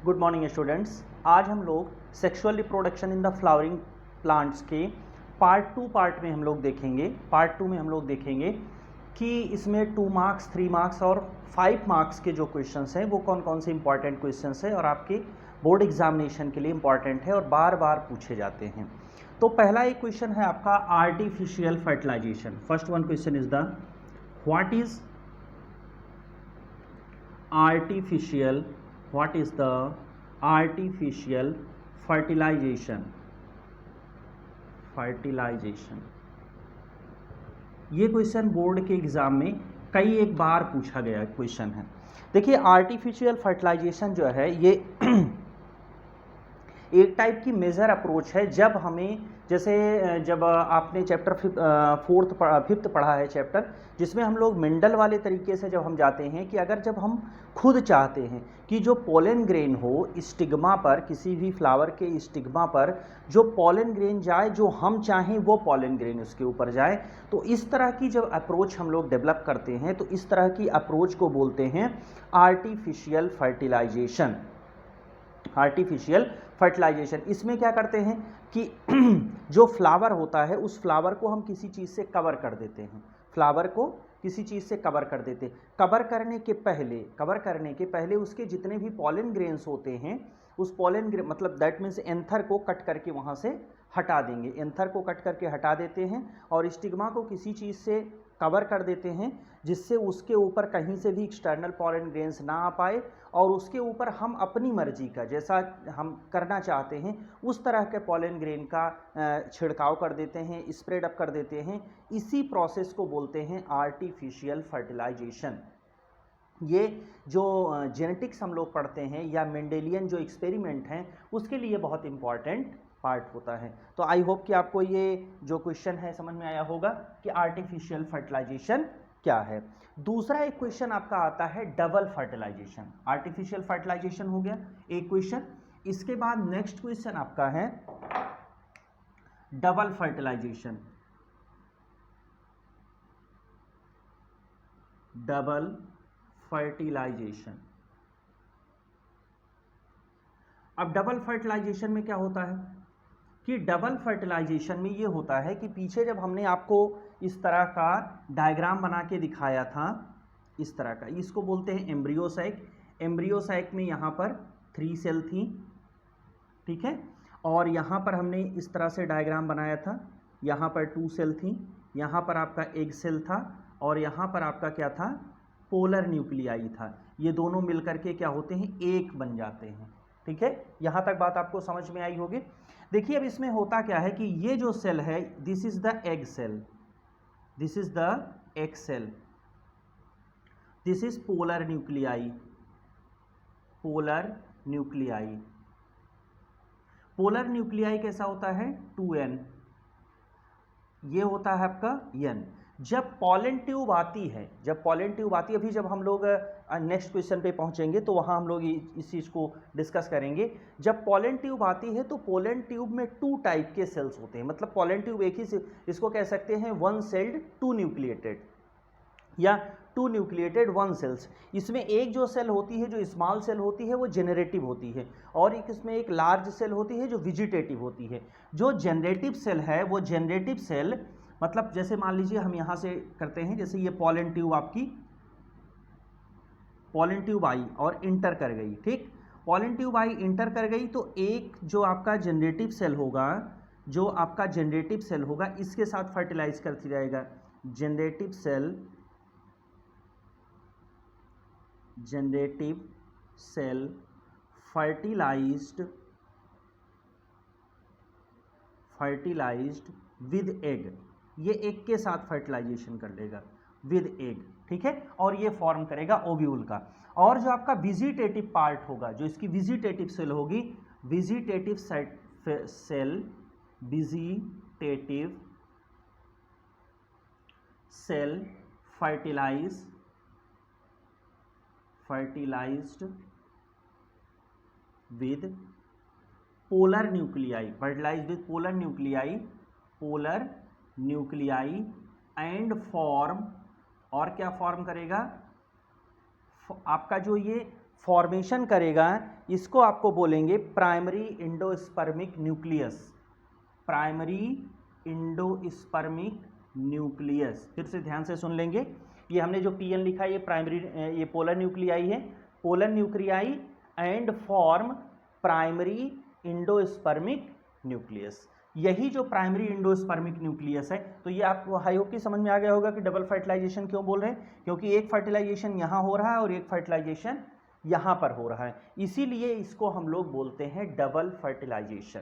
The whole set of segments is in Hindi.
Good morning students. आज हम लोग sexual reproduction in the flowering plants के पार्ट में हम लोग देखेंगे। पार्ट 2 में हम लोग देखेंगे कि इसमें 2 मार्क्स 3 मार्क्स और 5 मार्क्स के जो क्वेश्चंस हैं वो कौन कौन से इंपॉर्टेंट क्वेश्चंस हैं और आपके बोर्ड एग्जामिनेशन के लिए इंपॉर्टेंट है और बार बार पूछे जाते हैं। तो पहला एक क्वेश्चन है आपका artificial fertilization. First one question is the what is artificial what is the artificial fertilization ये क्वेश्चन बोर्ड के एग्जाम में कई एक बार पूछा गया क्वेश्चन है। देखिए आर्टिफिशियल फर्टिलाइजेशन जो है ये एक टाइप की मेजर अप्रोच है। जब हमें जैसे जब आपने चैप्टर फिफ्थ पढ़ा है चैप्टर, जिसमें हम लोग मेंडल वाले तरीके से जब हम जाते हैं कि अगर जब हम खुद चाहते हैं कि जो पोलन ग्रेन हो स्टिग्मा पर, किसी भी फ्लावर के स्टिग्मा पर जो पोलन ग्रेन जाए, जो हम चाहें वो पोलन ग्रेन उसके ऊपर जाए, तो इस तरह की जब अप्रोच हम लोग डेवलप करते हैं तो इस तरह की अप्रोच को बोलते हैं आर्टिफिशियल फर्टिलाइजेशन। आर्टिफिशियल फर्टिलाइजेशन इसमें क्या करते हैं कि जो फ्लावर होता है उस फ्लावर को हम किसी चीज़ से कवर कर देते हैं, फ्लावर को किसी चीज़ से कवर कर देते हैं। कवर करने के पहले उसके जितने भी पॉलन ग्रेन्स होते हैं उस पॉलन ग्रेन मतलब दैट मीन्स एंथर को कट करके वहाँ से हटा देंगे, एंथर को कट करके हटा देते हैं और स्टिग्मा को किसी चीज़ से कवर कर देते हैं जिससे उसके ऊपर कहीं से भी एक्सटर्नल पॉलन ग्रेन्स ना आ पाए और उसके ऊपर हम अपनी मर्जी का जैसा हम करना चाहते हैं उस तरह के पॉलन ग्रेन का छिड़काव कर देते हैं, स्प्रेड अप कर देते हैं। इसी प्रोसेस को बोलते हैं आर्टिफिशियल फर्टिलाइजेशन। ये जो जेनेटिक्स हम लोग पढ़ते हैं या मेंडेलियन जो एक्सपेरिमेंट हैं उसके लिए बहुत इंपॉर्टेंट पार्ट होता है। तो आई होप कि आपको ये जो क्वेश्चन है समझ में आया होगा कि आर्टिफिशियल फर्टिलाइजेशन क्या है। दूसरा एक क्वेश्चन आपका आता है डबल फर्टिलाइजेशन। आर्टिफिशियल फर्टिलाइजेशन हो गया एक क्वेश्चन, इसके बाद नेक्स्ट क्वेश्चन आपका है डबल फर्टिलाइजेशन। Double fertilization. अब डबल फर्टिलाइजेशन में क्या होता है कि डबल फर्टिलाइजेशन में ये होता है कि पीछे जब हमने आपको इस तरह का डायग्राम बना के दिखाया था, इस तरह का, इसको बोलते हैं एम्ब्रियोसाइक। एम्ब्रियोसाइक में यहाँ पर 3 सेल थी, ठीक है, और यहाँ पर हमने इस तरह से डायग्राम बनाया था, यहाँ पर 2 सेल थी, यहाँ पर आपका एग सेल था और यहाँ पर आपका क्या था, पोलर न्यूक्लियाई था। ये दोनों मिलकर के क्या होते हैं, एक बन जाते हैं। ठीक है, यहाँ तक बात आपको समझ में आई होगी। देखिए अब इसमें होता क्या है कि ये जो सेल है this is the egg cell, this is the egg cell, this is polar nuclei, polar nuclei. Polar nuclei कैसा होता है 2n, ये होता है आपका n। जब पॉलन ट्यूब आती है, अभी जब हम लोग नेक्स्ट क्वेश्चन पे पहुंचेंगे तो वहां हम लोग इस चीज को डिस्कस करेंगे। जब पॉलन ट्यूब आती है तो पॉलन ट्यूब में 2 टाइप के सेल्स होते हैं, मतलब पॉलन ट्यूब एक ही, इसको कह सकते हैं 1 सेल्ड 2 न्यूक्लिएटेड या 2 न्यूक्लिएटेड 1 सेल्स। इसमें एक जो सेल होती है, जो स्मॉल सेल होती है, वो जेनरेटिव होती है और इसमें एक लार्ज सेल होती है जो वेजिटेटिव होती है। जो जनरेटिव सेल है वो जनरेटिव सेल मतलब जैसे मान लीजिए हम यहाँ से करते हैं, जैसे ये पॉलन ट्यूब आपकी पॉलन ट्यूब आई और इंटर कर गई, ठीक, पॉलन ट्यूब आई इंटर कर गई तो एक जो आपका जनरेटिव सेल होगा, जो आपका जनरेटिव सेल होगा इसके साथ फर्टिलाइज करती रहेगा। Generative cell fertilized with egg, ये एग के साथ फर्टिलाइजेशन कर लेगा विद एग, ठीक है, और ये फॉर्म करेगा ओव्यूल का। और जो आपका विजिटेटिव पार्ट होगा, जो इसकी विजिटेटिव सेल होगी, vegetative cell fertilized with polar nuclei, fertilized with polar nuclei and form, और क्या फॉर्म करेगा, आपका जो ये फॉर्मेशन करेगा, इसको आपको बोलेंगे primary endospermic nucleus. Primary endospermic nucleus, फिर से ध्यान से सुन लेंगे, ये हमने जो पीएन लिखा है ये प्राइमरी, ये पोलर न्यूक्लियाई है, polar nuclei and form primary endospermic nucleus. यही जो प्राइमरी इंडोस्पर्मिक न्यूक्लियस है, तो ये आपको आई होप कि समझ में आ गया होगा कि डबल फर्टिलाइजेशन क्यों बोल रहे हैं, क्योंकि एक फर्टिलाइजेशन यहाँ हो रहा है और एक फर्टिलाइजेशन यहाँ पर हो रहा है, इसीलिए इसको हम लोग बोलते हैं डबल फर्टिलाइजेशन।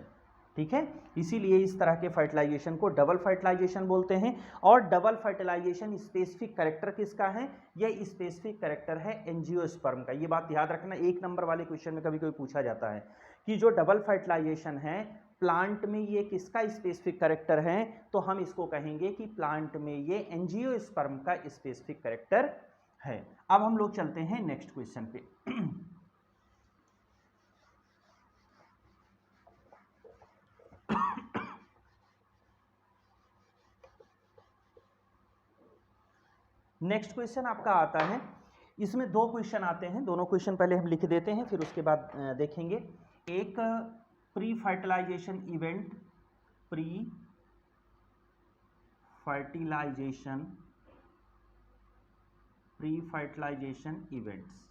ठीक है, इसीलिए इस तरह के फर्टिलाइजेशन को डबल फर्टिलाइजेशन बोलते हैं। और डबल फर्टिलाइजेशन स्पेसिफिक कैरेक्टर किसका है, ये स्पेसिफिक कैरेक्टर है एंजियोस्पर्म का। ये बात याद रखना, 1 नंबर वाले क्वेश्चन में कभी कभी पूछा जाता है कि जो डबल फर्टिलाइजेशन है प्लांट में ये किसका स्पेसिफिक कैरेक्टर है, तो हम इसको कहेंगे कि प्लांट में ये एंजियोस्पर्म का स्पेसिफिक कैरेक्टर है। अब हम लोग चलते हैं नेक्स्ट क्वेश्चन पे। नेक्स्ट क्वेश्चन आपका आता है, इसमें 2 क्वेश्चन आते हैं, दोनों क्वेश्चन पहले हम लिख देते हैं, फिर उसके बाद देखेंगे। एक pre fertilization event, pre fertilization events,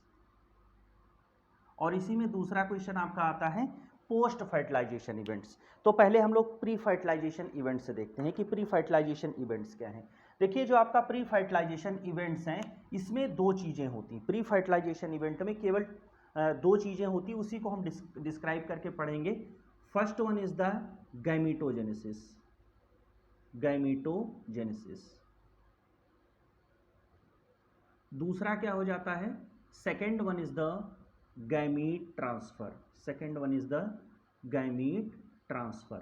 और इसी में दूसरा क्वेश्चन आपका आता है पोस्ट फर्टिलाइजेशन इवेंट्स। तो पहले हम लोग प्री फर्टिलाइजेशन इवेंट्स से देखते हैं कि प्री फर्टिलाइजेशन इवेंट्स क्या हैं। देखिए, जो आपका प्री फर्टिलाइजेशन इवेंट्स हैं, इसमें 2 चीज़ें होती हैं। प्री फर्टिलाइजेशन इवेंट में केवल 2 चीज़ें होती, उसी को हम डिस्क्राइब करके पढ़ेंगे। First one is the gametogenesis, gametogenesis. दूसरा क्या हो जाता है, second one is the gamete transfer, second one is the gamete transfer.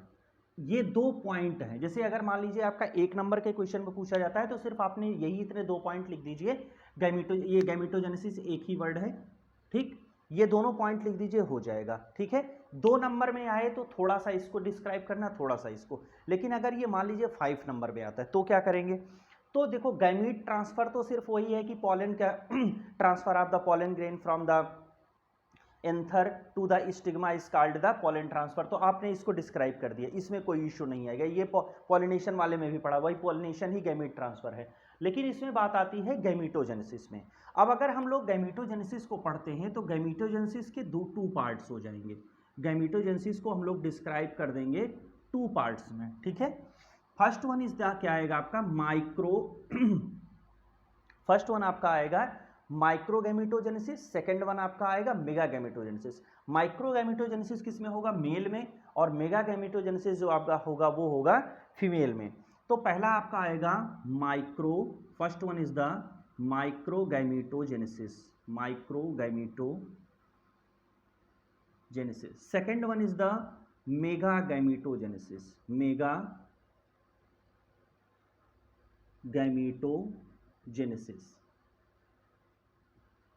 ये 2 पॉइंट हैं। जैसे अगर मान लीजिए आपका 1 नंबर के क्वेश्चन में पूछा जाता है, तो सिर्फ आपने यही इतने 2 पॉइंट लिख दीजिए, ये गैमीटोजेनेसिस एक ही वर्ड है, ठीक, ये दोनों पॉइंट लिख दीजिए, हो जाएगा। ठीक है, 2 नंबर में आए तो थोड़ा सा इसको डिस्क्राइब करना, थोड़ा सा इसको, लेकिन अगर ये मान लीजिए 5 नंबर में आता है तो क्या करेंगे। तो देखो, गैमीट ट्रांसफर तो सिर्फ वही है कि पॉलन का transfer of the pollen grain from the anther to the stigma is called the pollen transfer. तो आपने इसको डिस्क्राइब कर दिया, इसमें कोई इशू नहीं आएगा। ये पॉलिनेशन वाले में भी पढ़ा, वही पॉलिनेशन ही गैमीट ट्रांसफर है। लेकिन इसमें बात आती है गैमीटोजेनेसिस में। अब अगर हम लोग गैमीटोजेनेसिस को पढ़ते हैं तो गैमीटोजेनेसिस के 2 पार्ट्स हो जाएंगे। गैमीटोजेनेसिस को हम लोग डिस्क्राइब कर देंगे 2 पार्ट्स में। ठीक है, फर्स्ट वन इज द क्या आएगा आपका माइक्रो फर्स्ट वन आपका आएगा माइक्रोगैमीटोजेनेसिस, सेकेंड वन आपका आएगा मेगागैमीटोजेनेसिस। माइक्रोगैमीटोजेनेसिस किस में होगा, मेल में, और मेगागैमीटोजेनेसिस जो आपका होगा वो होगा फीमेल में। तो पहला आपका आएगा micro, first one is the microgametogenesis, microgametogenesis. Second one is the megagametogenesis, megagametogenesis.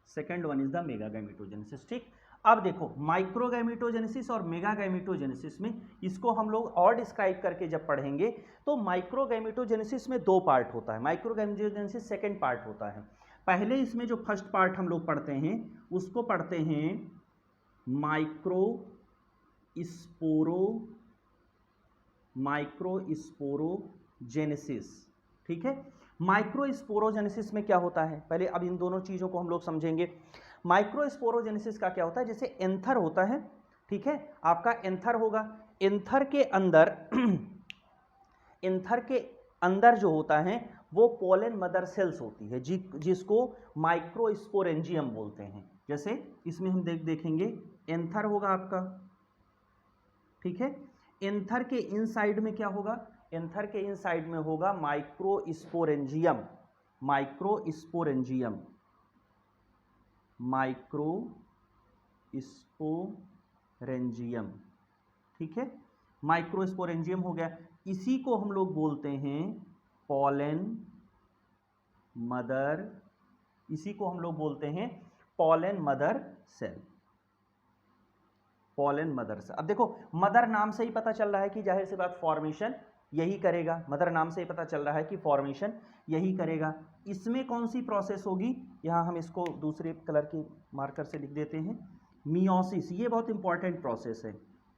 Second one is the megagametogenesis. ठीक, अब देखो माइक्रोगैमीटोजेनेसिस और मेगागैमीटोजेनेसिस में इसको हम लोग और डिस्क्राइब करके जब पढ़ेंगे तो माइक्रोगैमीटोजेनेसिस में 2 पार्ट होता है, माइक्रोगैमीटोजेनेसिस सेकेंड पार्ट होता है। पहले इसमें जो फर्स्ट पार्ट हम लोग पढ़ते हैं उसको पढ़ते हैं माइक्रोस्पोरोजेनेसिस। ठीक है, माइक्रोस्पोरोजेनेसिस में क्या होता है, पहले अब इन दोनों चीज़ों को हम लोग समझेंगे। माइक्रोस्पोरोजेनेसिस का क्या होता है, जैसे एंथर होता है, ठीक है, आपका एंथर होगा, एंथर के अंदर जो होता है वो पोलन मदर सेल्स होती है, जिसको माइक्रोस्पोरेंजियम बोलते हैं। जैसे इसमें हम देखेंगे एंथर होगा आपका, ठीक है, एंथर के इनसाइड में क्या होगा, एंथर के इनसाइड में होगा माइक्रोस्पोरेंजियम, माइक्रोस्पोरेंजियम, ठीक है, माइक्रोस्पोरेंजियम हो गया। इसी को हम लोग बोलते हैं पॉलन मदर, इसी को हम लोग बोलते हैं pollen mother cell, pollen mother cell. अब देखो, मदर नाम से ही पता चल रहा है कि जाहिर सी बात फॉर्मेशन यही करेगा, मदर नाम से ही पता चल रहा है कि फॉर्मेशन यही करेगा। इसमें कौन सी प्रोसेस होगी, यहाँ हम इसको दूसरे कलर के मार्कर से लिख देते हैं, मियोसिस। ये बहुत इंपॉर्टेंट प्रोसेस है।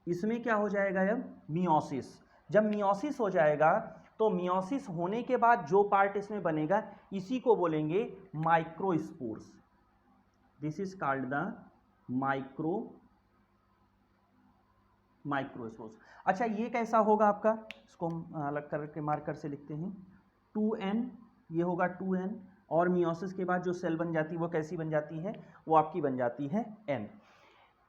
इसमें क्या हो जाएगा, अब मियोसिस। जब मियोसिस हो जाएगा तो मियोसिस होने के बाद जो पार्ट इसमें बनेगा इसी को बोलेंगे microspores. This is called the microspores. अच्छा, ये कैसा होगा आपका, इसको हम अलग करके मार्कर से लिखते हैं 2n, ये होगा 2n, और मियोसिस के बाद जो सेल बन जाती है वो कैसी बन जाती है, वो आपकी बन जाती है n।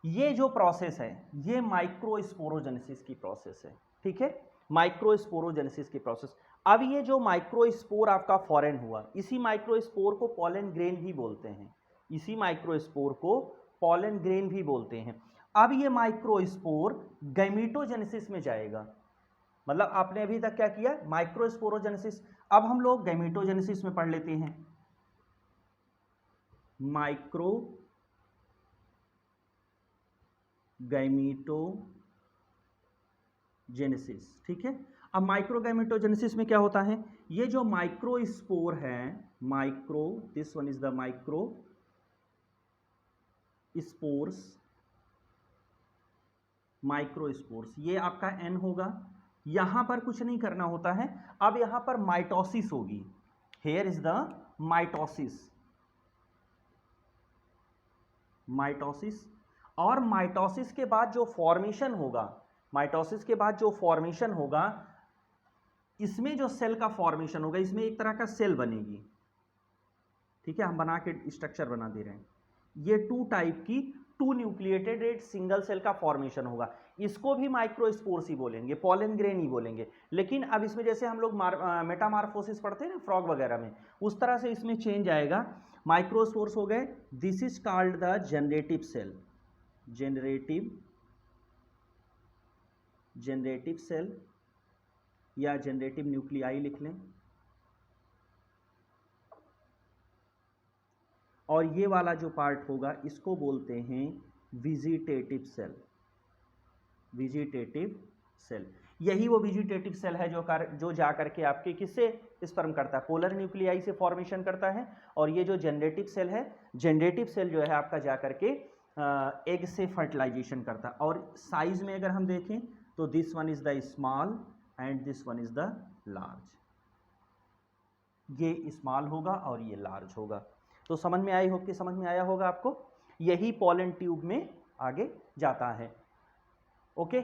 ये जो प्रोसेस है ये माइक्रोस्पोरोजेनेसिस की प्रोसेस है, ठीक है, माइक्रोस्पोरोजेनेसिस की प्रोसेस। अब ये जो माइक्रोस्पोर आपका फॉरेन हुआ, इसी माइक्रोस्पोर को पॉलन ग्रेन भी बोलते हैं, इसी माइक्रोस्पोर को पॉलन ग्रेन भी बोलते हैं। अब ये माइक्रोस्पोर गैमीटोजेनेसिस में जाएगा, मतलब आपने अभी तक क्या किया, माइक्रोस्पोरोजेनेसिस। अब हम लोग गैमीटोजेनेसिस में पढ़ लेते हैं, माइक्रो गैमीटोजेनेसिस, ठीक है। अब माइक्रोगैमीटोजेनेसिस में क्या होता है, ये जो माइक्रोस्पोर है, this one is the microspores, ये आपका n होगा। यहां पर कुछ नहीं करना होता है, अब यहां पर माइटोसिस होगी। Here is the mitosis. और माइटोसिस के बाद जो फॉर्मेशन होगा, इसमें जो सेल का फॉर्मेशन होगा, इसमें एक तरह का सेल बनेगी, ठीक है, हम बना के स्ट्रक्चर बना दे रहे हैं। ये 2 टाइप की 2 न्यूक्लिएटेड रेड सिंगल सेल का फॉर्मेशन होगा। इसको भी माइक्रोस्पोर्स ही बोलेंगे, पॉलन ग्रेन ही बोलेंगे। लेकिन अब इसमें जैसे हम लोग मेटामार्फोसिस पढ़ते हैं ना फ्रॉग वगैरह में, उस तरह से इसमें चेंज आएगा, माइक्रोस्पोर्स हो गए। This is called the generative cell, generative cell या जनरेटिव न्यूक्लियाई लिख लें। और ये वाला जो पार्ट होगा इसको बोलते हैं वेजिटेटिव सेल। यही वो वेजिटेटिव सेल है जो जा करके आपके किससे स्पर्म करता है, पोलर न्यूक्लियाई से फॉर्मेशन करता है। और ये जो जनरेटिव सेल है, जनरेटिव सेल जो है आपका जा करके एग से फर्टिलाइजेशन करता है। और साइज में अगर हम देखें तो this one is the small and this one is the large, ये स्मॉल होगा और ये लार्ज होगा। तो समझ में आया होगा आपको, यही पॉलन ट्यूब में आगे जाता है, ओके।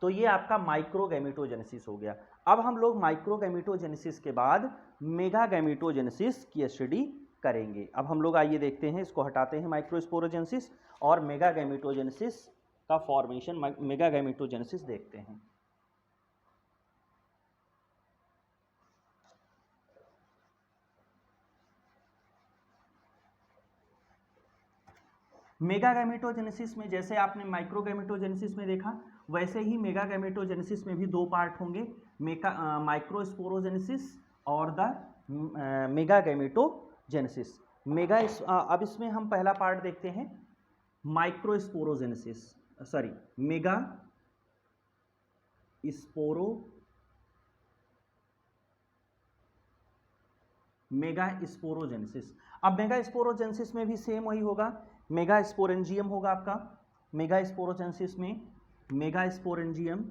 तो ये आपका माइक्रोगैमेटोजेनेसिस हो गया। अब हम लोग माइक्रोगैमेटोजेनेसिस के बाद मेगागैमेटोजेनेसिस की स्टडी करेंगे। अब हम लोग आइए देखते हैं, इसको हटाते हैं माइक्रोस्पोरोजेनेसिस और मेगागैमेटोजेनेसिस का फॉर्मेशन, मेगागैमेटोजेनेसिस देखते हैं। मेगागैमेटोजेनेसिस में जैसे आपने माइक्रोगैमेटोजेनेसिस में देखा, वैसे ही मेगागैमेटोजेनेसिस में भी 2 पार्ट होंगे, माइक्रोस्पोरोजेनेसिस और द मेगागैमेटोजेनेसिस। अब इसमें हम पहला पार्ट देखते हैं, मेगास्पोरोजेनेसिस। अब मेगास्पोरोजेनेसिस में भी सेम वही होगा, मेगास्पोरेंजियम होगा आपका। मेगास्पोरोजेनेसिस में मेगास्पोरेंजियम,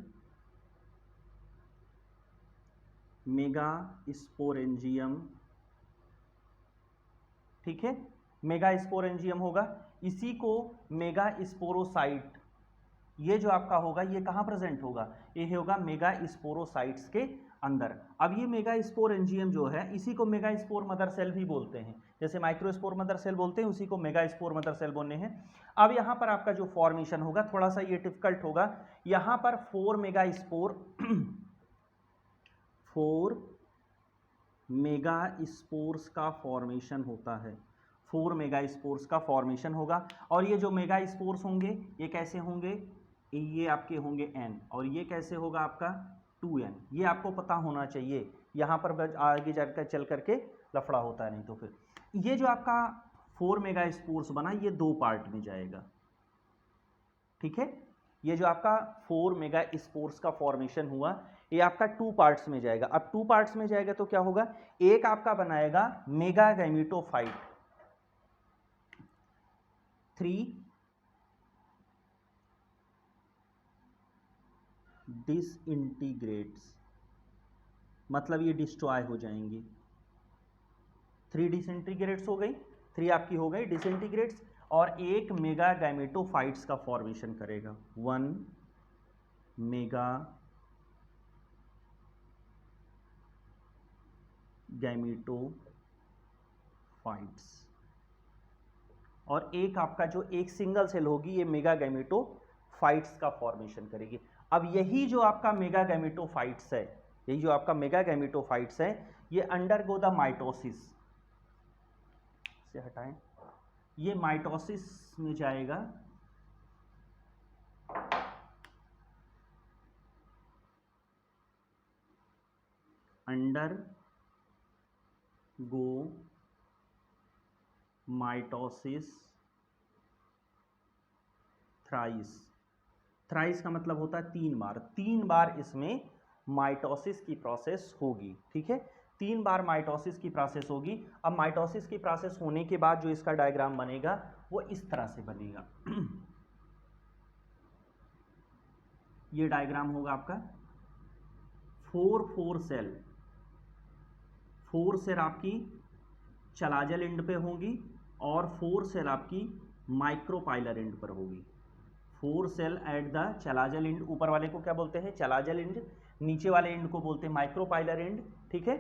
ठीक है, मेगास्पोरेंजियम होगा। इसी को मेगास्पोरोसाइट, ये जो आपका होगा ये कहाँ प्रेजेंट होगा, ये होगा मेगास्पोरोसाइट्स के अंदर। अब ये मेगास्पोरेंजियम जो है इसी को मेगास्पोर मदर सेल भी बोलते हैं, जैसे माइक्रोस्पोर मदर सेल बोलते हैं उसी को मेगास्पोर मदर सेल बोलने हैं। अब यहाँ पर आपका जो फॉर्मेशन होगा थोड़ा सा ये डिफिकल्ट होगा, यहाँ पर 4 मेगास्पोर्स का फॉर्मेशन होता है, 4 मेगास्पोर्स का फॉर्मेशन होगा। और ये जो मेगास्पोर्स होंगे ये कैसे होंगे, ये आपके होंगे n, और ये कैसे होगा आपका 2n। ये आपको पता होना चाहिए, यहाँ पर आगे जाकर चल करके लफड़ा होता है नहीं तो फिर। ये जो आपका 4 मेगास्पोर्स बना ये 2 पार्ट में जाएगा, ठीक है। ये जो आपका 4 मेगास्पोर्स का फॉर्मेशन हुआ ये आपका 2 पार्ट्स में जाएगा। अब 2 पार्ट्स में जाएगा तो क्या होगा, एक आपका बनाएगा मेगा गैमेटोफाइट, 3 डिसइंटीग्रेट्स, मतलब ये डिस्ट्रॉय हो जाएंगी। 3 डिसइंटीग्रेट्स हो गई, 3 आपकी हो गई डिसइंटीग्रेट्स, और एक मेगा गैमेटोफाइट्स का फॉर्मेशन करेगा, 1 मेगा गैमेटोफाइट्स, और एक आपका जो एक सिंगल सेल होगी ये मेगा गैमेटोफाइट्स का फॉर्मेशन करेगी। अब यही जो आपका मेगा गैमेटोफाइट्स है, यही जो आपका मेगा गैमेटोफाइट्स है, ये अंडरगो द माइटोसिस, से हटाएं, ये माइटोसिस में जाएगा, अंडरगो माइटोसिस थ्राइस, थ्राइस का मतलब होता है 3 बार, 3 बार इसमें माइटोसिस की प्रोसेस होगी, ठीक है, 3 बार माइटोसिस की प्रोसेस होगी। अब माइटोसिस की प्रोसेस होने के बाद जो इसका डायग्राम बनेगा वो इस तरह से बनेगा। ये डायग्राम होगा आपका 4 सेल, 4 सेल आपकी चलाजल एंड पे होंगी और 4 सेल आपकी माइक्रोपाइलर एंड पर होगी। 4 cell at the chalazal end, ऊपर वाले को क्या बोलते हैं, चलाजल एंड, नीचे वाले एंड को बोलते हैं माइक्रोपाइलर एंड, ठीक है।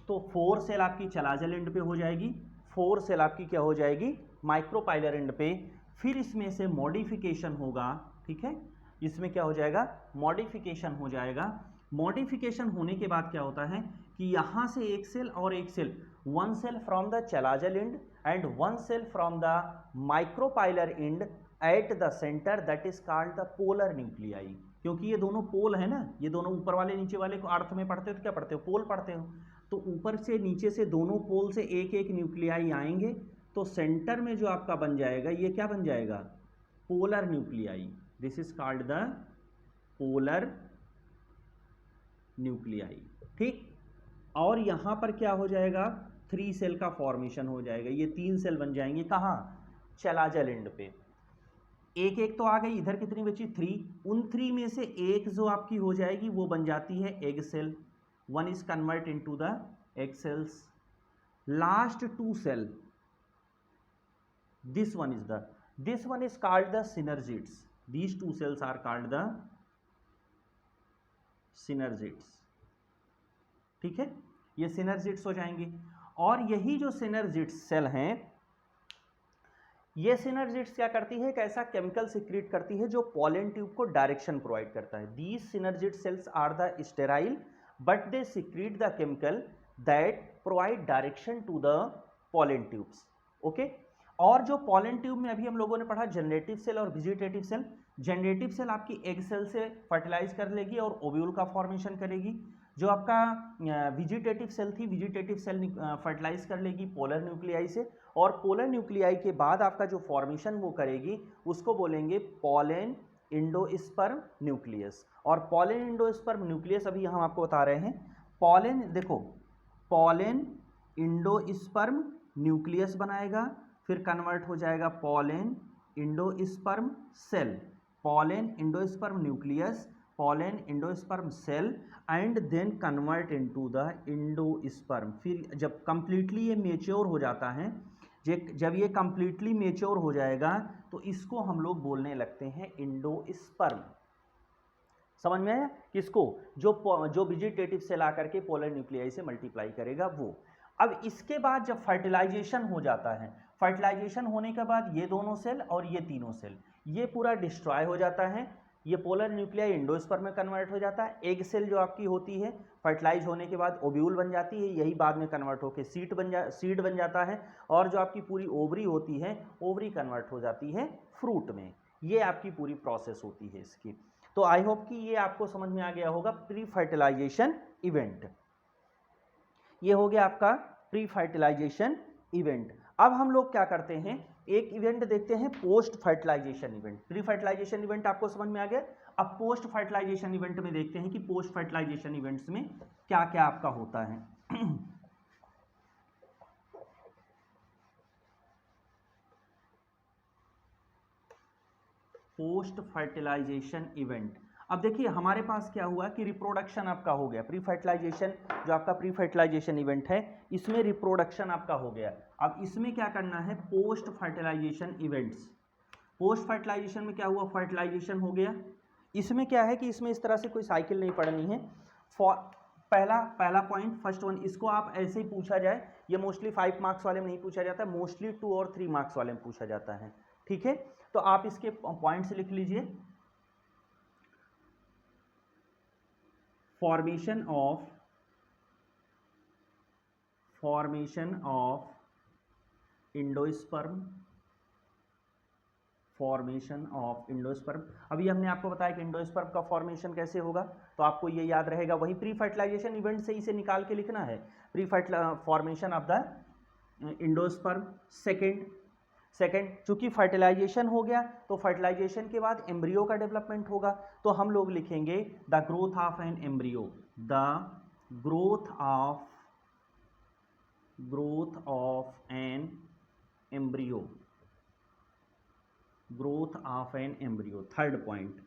तो 4 सेल आपकी चलाजल एंड पे हो जाएगी, 4 सेल आपकी क्या हो जाएगी, माइक्रोपाइलर एंड पे। फिर इसमें से मॉडिफिकेशन होगा, ठीक है, इसमें क्या हो जाएगा, मॉडिफिकेशन हो जाएगा। मॉडिफिकेशन होने के बाद क्या होता है कि यहां से एक सेल और एक cell, 1 cell from the chalazal end and 1 cell from the micropylar end at the center, that is called the polar nuclei. क्योंकि ये दोनों पोल है ना, ये दोनों ऊपर वाले नीचे वाले को अर्थ में पढ़ते हो तो क्या पढ़ते हो, पोल पढ़ते हो। तो ऊपर से नीचे से दोनों पोल से एक एक न्यूक्लियाई आएंगे, तो सेंटर में जो आपका बन जाएगा ये क्या बन जाएगा, polar nuclei. This is called the polar nuclei, ठीक। और यहां पर क्या हो जाएगा, 3 सेल का फॉर्मेशन हो जाएगा, ये 3 सेल बन जाएंगे कहां, चलाजल एंड पे। एक एक तो आ गई, इधर कितनी बची, 3, उन 3 में से एक जो आपकी हो जाएगी वो बन जाती है egg cell, 1 is convert into the egg cells. Last 2 cell, this one is called the synergids, these 2 cells are called the synergids, ठीक है, ये synergids हो जाएंगे। और यही जो synergids सेल हैं, ये synergids क्या करती है, एक ऐसा केमिकल सिक्रीट करती है जो पोलन ट्यूब को डायरेक्शन प्रोवाइड करता है। these synergid cells are the sterile but they secrete the chemical that provide direction to the pollen tubes, okay। और जो पोलन ट्यूब में अभी हम लोगों ने पढ़ा जनरेटिव सेल और वेजिटेटिव सेल, जनरेटिव सेल आपकी एग सेल से फर्टिलाइज कर लेगी और ओव्यूल का फॉर्मेशन करेगी। जो आपका वेजिटेटिव सेल थी, वेजिटेटिव सेल फर्टिलाइज कर लेगी पोलर न्यूक्लियाई से, और पोलर न्यूक्लियाई के बाद आपका जो फॉर्मेशन वो करेगी उसको बोलेंगे पोलन इंडोस्पर्म न्यूक्लियस। और पोलन इंडोस्पर्म न्यूक्लियस अभी हम आपको बता रहे हैं, पोलन देखो, पोलन इंडोस्पर्म न्यूक्लियस बनाएगा, फिर कन्वर्ट हो जाएगा pollen endosperm cell, pollen endosperm nucleus, pollen endosperm cell and then convert into the endosperm. फिर जब कंप्लीटली ये मेच्योर हो जाता है, जब ये कंप्लीटली मेच्योर हो जाएगा तो इसको हम लोग बोलने लगते हैं इंडोस्पर्म। समझ में आया, किसको, जो वेजिटेटिव सेल आकर के पोलर न्यूक्लियाई से मल्टीप्लाई करेगा वो। अब इसके बाद जब फर्टिलाइजेशन हो जाता है, फर्टिलाइजेशन होने के बाद ये दोनों सेल और ये तीनों सेल ये पूरा डिस्ट्रॉय हो जाता है, ये पोलर न्यूक्लियाई इंडोस्पर्म में कन्वर्ट हो जाता है। एग सेल जो आपकी होती है फर्टिलाइज होने के बाद ओव्यूल बन जाती है, यही बाद में कन्वर्ट होकर सीड बन जाता है, और जो आपकी पूरी ओवरी होती है, ओवरी कन्वर्ट हो जाती है फ्रूट में। ये आपकी पूरी प्रोसेस होती है इसकी। तो आई होप कि ये आपको समझ में आ गया होगा प्री फर्टिलाइजेशन इवेंट। ये हो गया आपका प्री फर्टिलाइजेशन इवेंट। अब हम लोग क्या करते हैं, एक इवेंट देखते हैं post fertilization event. Pre fertilization event आपको समझ में आ गया। अब पोस्ट फर्टिलाइजेशन इवेंट में देखते हैं कि पोस्ट फर्टिलाइजेशन इवेंट्स में क्या क्या आपका होता है। पोस्ट फर्टिलाइजेशन इवेंट, अब देखिए हमारे पास क्या हुआ कि रिप्रोडक्शन आपका हो गया। प्री फर्टिलाइजेशन जो आपका प्री फर्टिलाइजेशन इवेंट है इसमें रिप्रोडक्शन आपका हो गया। अब इसमें क्या करना है, post fertilization events. Post fertilization में क्या हुआ, फर्टिलाइजेशन हो गया। इसमें क्या है कि इसमें इस तरह से कोई साइकिल नहीं पढ़नी है। पहला पॉइंट फर्स्ट वन, इसको आप ऐसे ही पूछा जाए, ये मोस्टली 5 मार्क्स वाले में नहीं पूछा जाता, मोस्टली 2 और 3 मार्क्स वाले में पूछा जाता है। ठीक है, तो आप इसके पॉइंट्स लिख लीजिए। Formation of endosperm, formation of endosperm. अभी हमने आपको बताया कि इंडोस्पर्म का फॉर्मेशन कैसे होगा, तो आपको ये याद रहेगा। वही प्री फर्टिलाइजेशन इवेंट से इसे निकाल के लिखना है, pre formation of the endosperm. Second चूंकि फर्टिलाइजेशन हो गया तो फर्टिलाइजेशन के बाद एम्ब्रियो का डेवलपमेंट होगा, तो हम लोग लिखेंगे the growth of an embryo, the growth of an embryo, growth of an embryo. Third point,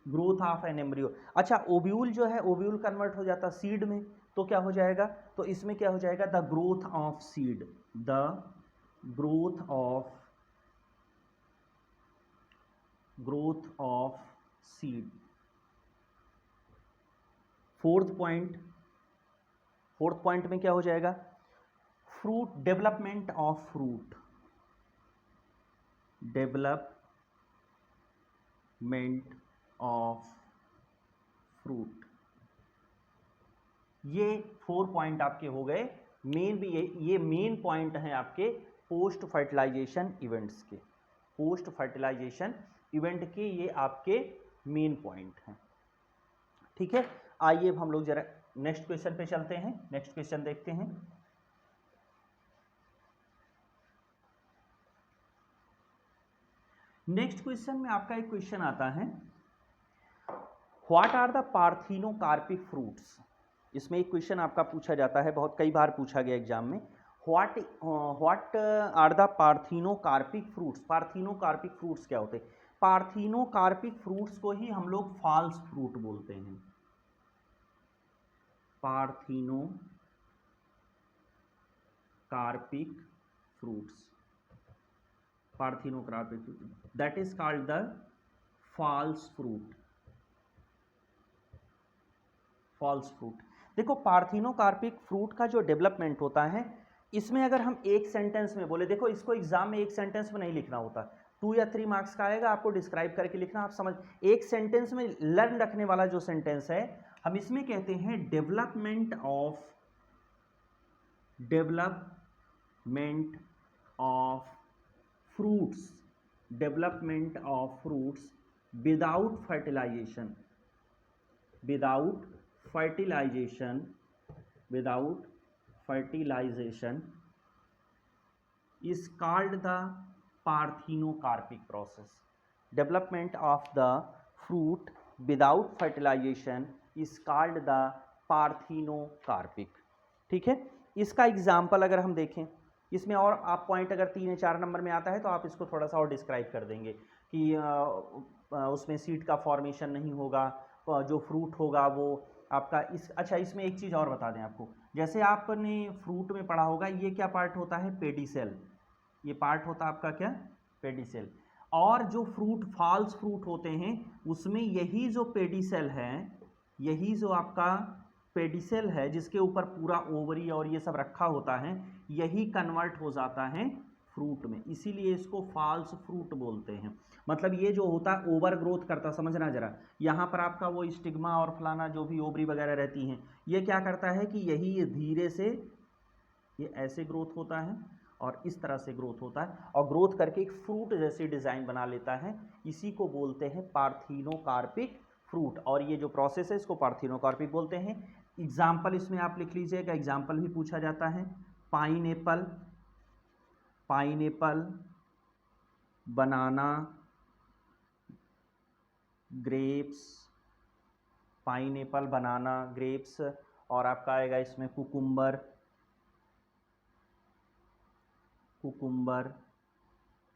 growth of an embryo. अच्छा, ओव्यूल जो है, ओव्यूल कन्वर्ट हो जाता सीड में, तो क्या हो जाएगा, तो इसमें क्या हो जाएगा, the growth of seed, the growth of seed. Fourth point में क्या हो जाएगा, fruit, development of fruit, development of fruit. ये 4 पॉइंट आपके हो गए। मेन भी ये मेन पॉइंट हैं आपके पोस्ट फर्टिलाइजेशन इवेंट्स के, पोस्ट फर्टिलाइजेशन इवेंट के ये आपके मेन पॉइंट हैं। ठीक है, आइए अब हम लोग जरा नेक्स्ट क्वेश्चन पे चलते हैं। नेक्स्ट क्वेश्चन देखते हैं। नेक्स्ट क्वेश्चन में आपका एक क्वेश्चन आता है, what are the parthenocarpic fruits. इसमें एक क्वेश्चन आपका पूछा जाता है, बहुत कई बार पूछा गया एग्जाम में। What are the parthenocarpic fruits. Parthenocarpic fruits क्या होते हैं, पार्थिनोकार्पिक फ्रूट्स को ही हम लोग फॉल्स फ्रूट बोलते हैं। Parthenocarpic fruits, parthenocarpic fruit, that is called the false fruit, false fruit. देखो पार्थिनोकार्पिक फ्रूट का जो डेवलपमेंट होता है, इसमें अगर हम एक सेंटेंस में बोले, देखो इसको एग्जाम में एक सेंटेंस में नहीं लिखना होता, 2 या 3 मार्क्स का आएगा, आपको डिस्क्राइब करके लिखना। आप समझ, एक सेंटेंस में लर्न रखने वाला जो सेंटेंस है, हम इसमें कहते हैं development of fruits, development of fruits without fertilization, without fertilization is called the parthenocarpic process. Development of the fruit without fertilization is called the parthenocarpic. ठीक है, इसका एग्जाम्पल अगर हम देखें, इसमें और आप पॉइंट अगर 3 या 4 नंबर में आता है तो आप इसको थोड़ा सा और डिस्क्राइब कर देंगे कि उसमें सीड का फॉर्मेशन नहीं होगा, जो फ्रूट होगा वो आपका अच्छा, इसमें एक चीज़ और बता दें आपको, जैसे आपने फ्रूट में पढ़ा होगा, ये क्या पार्ट होता है, पेडिसेल। ये पार्ट होता है आपका क्या, पेडिसेल। और जो फ्रूट फॉल्स फ्रूट होते हैं उसमें यही जो पेडिसेल है, यही जो आपका पेडिसेल है जिसके ऊपर पूरा ओवरी और ये सब रखा होता है, यही कन्वर्ट हो जाता है फ्रूट में, इसीलिए इसको फॉल्स फ्रूट बोलते हैं। मतलब ये जो होता है ओवर ग्रोथ करता, समझना जरा, यहाँ पर आपका वो स्टिग्मा और फलाना जो भी ओवरी वगैरह रहती हैं, ये क्या करता है कि यही धीरे से ये ऐसे ग्रोथ होता है और इस तरह से ग्रोथ होता है, और ग्रोथ करके एक फ्रूट जैसी डिज़ाइन बना लेता है, इसी को बोलते हैं पार्थिनोकार्पिक फ्रूट। और ये जो प्रोसेस है इसको पार्थिनोकार्पिक बोलते हैं। एग्जाम्पल इसमें आप लिख लीजिएगा, एग्जाम्पल भी पूछा जाता है, पाइनएप्पल, बनाना, ग्रेप्स, पाइनएप्पल, बनाना, ग्रेप्स, और आपका आएगा इसमें कुकुम्बर,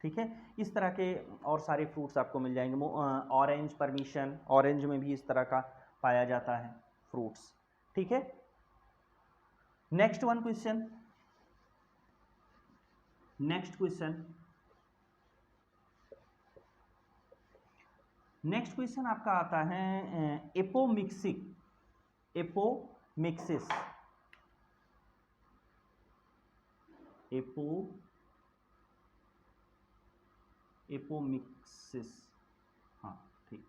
ठीक है। इस तरह के और सारे फ्रूट्स आपको मिल जाएंगे। ऑरेंज, परमिशन, ऑरेंज में भी इस तरह का पाया जाता है फ्रूट्स, ठीक है। नेक्स्ट क्वेश्चन आपका आता है एपोमिक्सिस, हाँ ठीक,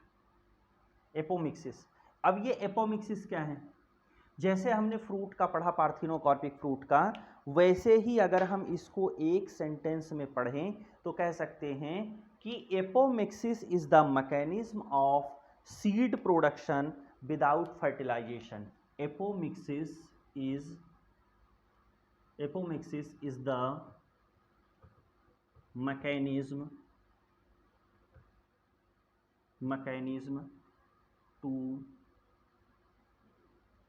एपोमिक्सिस। अब ये एपोमिक्सिस क्या है? जैसे हमने फ्रूट का पढ़ा, पार्थिनोकार्पिक फ्रूट का, वैसे ही अगर हम इसको एक सेंटेंस में पढ़ें तो कह सकते हैं कि apomixis is the mechanism of seed production without fertilization. Apomixis is the mechanism to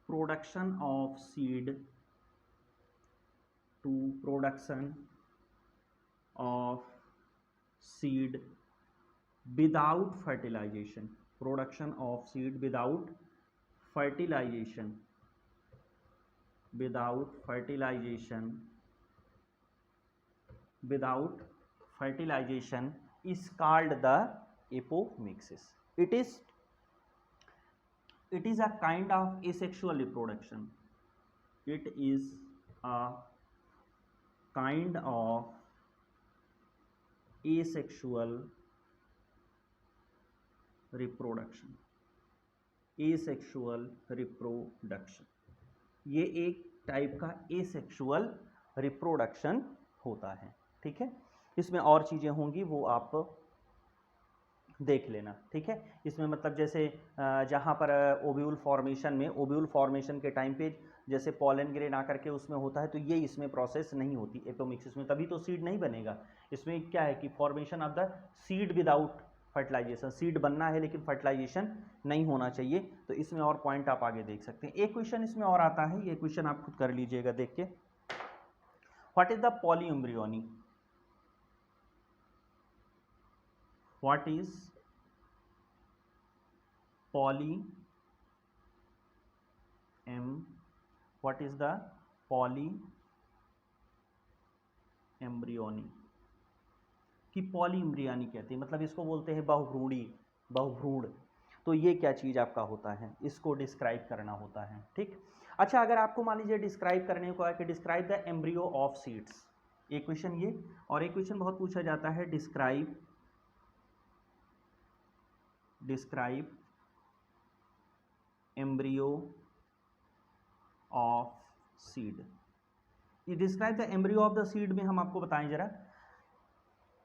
production of seed without fertilization, is called the apomixis. It is a kind of asexual reproduction. It is a kind of asexual reproduction. ये एक टाइप का एसेक्सुअल रिप्रोडक्शन होता है, ठीक है। इसमें और चीज़ें होंगी वो आप देख लेना, ठीक है। इसमें मतलब जैसे जहाँ पर ओव्यूल फॉर्मेशन के टाइम पे जैसे पॉलन ग्रेन आकर के उसमें होता है, तो ये इसमें प्रोसेस नहीं होती एपोमिक्सिस में, तभी तो सीड नहीं बनेगा। इसमें क्या है कि formation of the seed without fertilization, seed बनना है लेकिन फर्टिलाइजेशन नहीं होना चाहिए। तो इसमें और पॉइंट आप आगे देख सकते हैं। एक क्वेश्चन इसमें और आता है, ये क्वेश्चन आप खुद कर लीजिएगा देख के। What is the polyembryony? What is the polyembryony? कि पॉलीएम्ब्रियोनी कहते हैं, मतलब इसको बोलते हैं बहुभ्रूण। तो ये क्या चीज़ आपका होता है, इसको डिस्क्राइब करना होता है, ठीक। अच्छा, अगर आपको मान लीजिए डिस्क्राइब करने को है कि describe the embryo of seeds, एक क्वेश्चन ये, और एक क्वेश्चन बहुत पूछा जाता है डिस्क्राइब एम्ब्रियो ऑफ सीड। ये describe the embryo of the seed में हम आपको बताएं जरा।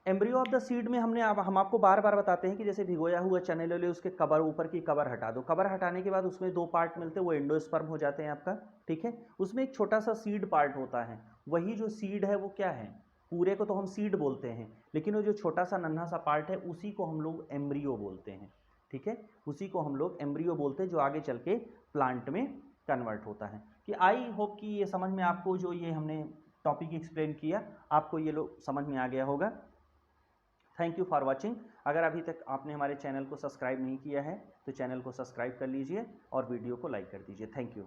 एम्ब्रियो ऑफ द सीड में हम आपको बार बार बताते हैं कि जैसे भिगोया हुआ चने ले लो, उसके कवर, ऊपर की कवर हटा दो। कवर हटाने के बाद उसमें दो पार्ट मिलते हैं, वो एंडोस्पर्म हो जाते हैं आपका, ठीक है। उसमें एक छोटा सा सीड पार्ट होता है, वही जो सीड है वो क्या है, पूरे को तो हम सीड बोलते हैं, लेकिन वो जो छोटा सा नन्हा सा पार्ट है उसी को हम लोग एम्ब्रियो बोलते हैं, ठीक है। उसी को हम लोग एम्ब्रियो बोलते हैं, जो आगे चल के प्लांट में कन्वर्ट होता है। कि आई होप कि ये समझ में आपको, जो ये हमने टॉपिक एक्सप्लेन किया, आपको ये लोग समझ में आ गया होगा। Thank you for watching. अगर अभी तक आपने हमारे चैनल को सब्सक्राइब नहीं किया है तो चैनल को सब्सक्राइब कर लीजिए और वीडियो को लाइक कर दीजिए। Thank you.